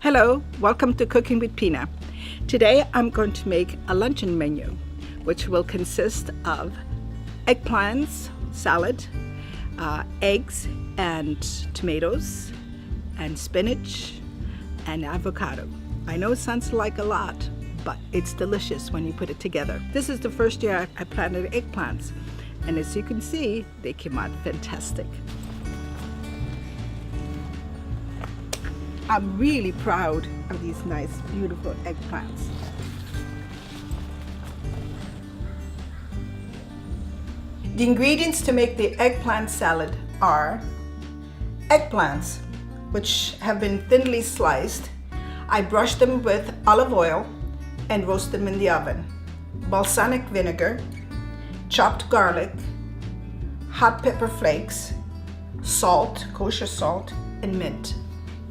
Hello, welcome to Cooking with Pina. Today I'm going to make a luncheon menu, which will consist of eggplants, salad, eggs and tomatoes, and spinach and avocado. I know it sounds like a lot, but it's delicious when you put it together. This is the first year I planted eggplants, and as you can see, they came out fantastic. I'm really proud of these nice, beautiful eggplants. The ingredients to make the eggplant salad are eggplants, which have been thinly sliced. I brush them with olive oil and roast them in the oven. Balsamic vinegar, chopped garlic, hot pepper flakes, salt, kosher salt, and mint.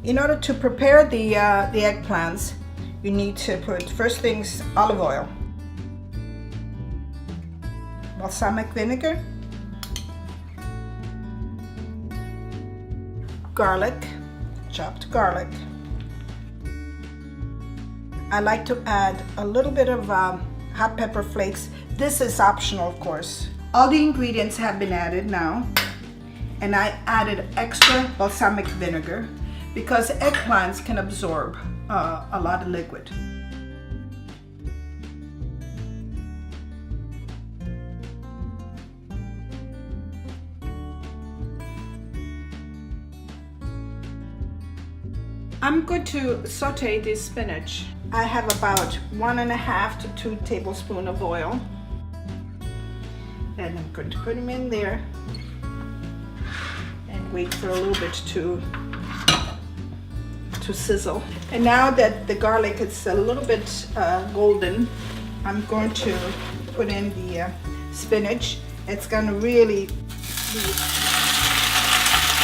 In order to prepare the eggplants, you need to put, first things, olive oil, balsamic vinegar, garlic, chopped garlic. I like to add a little bit of hot pepper flakes. This is optional, of course. All the ingredients have been added now, and I added extra balsamic vinegar because eggplants can absorb a lot of liquid. I'm going to saute this spinach. I have about 1.5 to 2 tablespoons of oil, and I'm going to put them in there and wait for a little bit to sizzle. And now that the garlic is a little bit golden, I'm going to put in the spinach. It's going to really be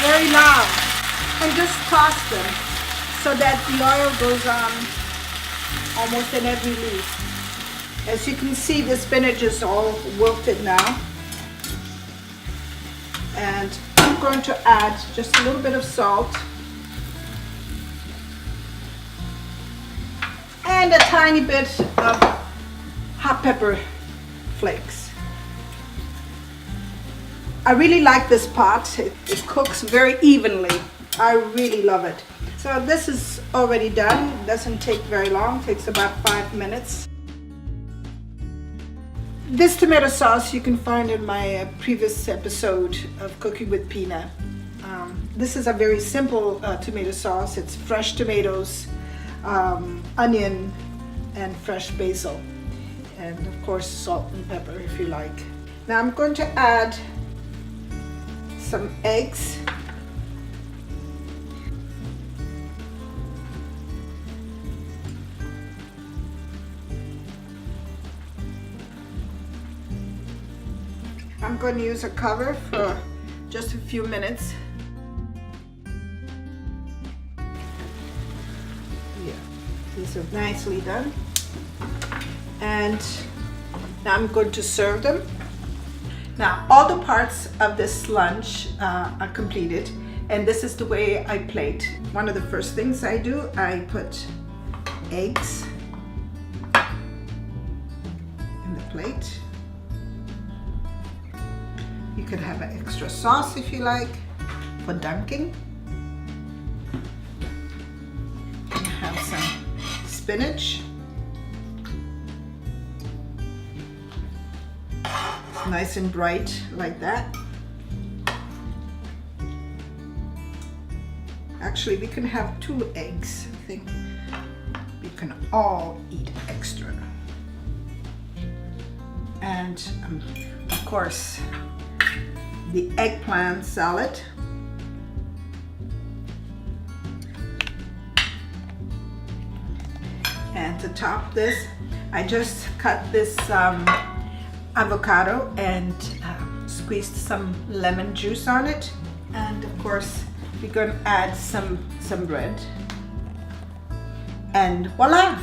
very loud, and just toss them so that the oil goes on almost in every leaf. As you can see, the spinach is all wilted now, and I'm going to add just a little bit of salt and a tiny bit of hot pepper flakes. I really like this pot. It cooks very evenly. I really love it. So this is already done. It doesn't take very long. It takes about 5 minutes. This tomato sauce you can find in my previous episode of Cooking with Pina. This is a very simple tomato sauce. It's fresh tomatoes, onion, and fresh basil, and of course salt and pepper if you like. Now I'm going to add some eggs. I'm going to use a cover for just a few minutes. Yeah, these are nicely done. And now I'm going to serve them. Now all the parts of this lunch are completed, and this is the way I plate. One of the first things I do, I put eggs in the plate. You could have an extra sauce if you like for dunking. You have some spinach. It's nice and bright like that. Actually, we can have 2 eggs. I think we can all eat extra. And of course, the eggplant salad. And to top this, I just cut this avocado and squeezed some lemon juice on it. And of course, we're going to add some bread. And voila!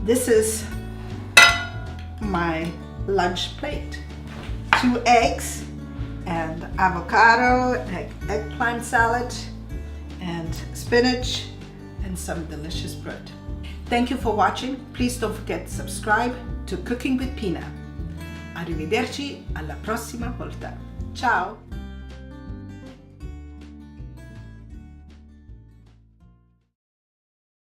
This is my lunch plate. 2 eggs, and avocado, eggplant salad, and spinach, and some delicious bread. Thank you for watching. Please don't forget to subscribe to Cooking with Pina. Arrivederci alla prossima volta. Ciao!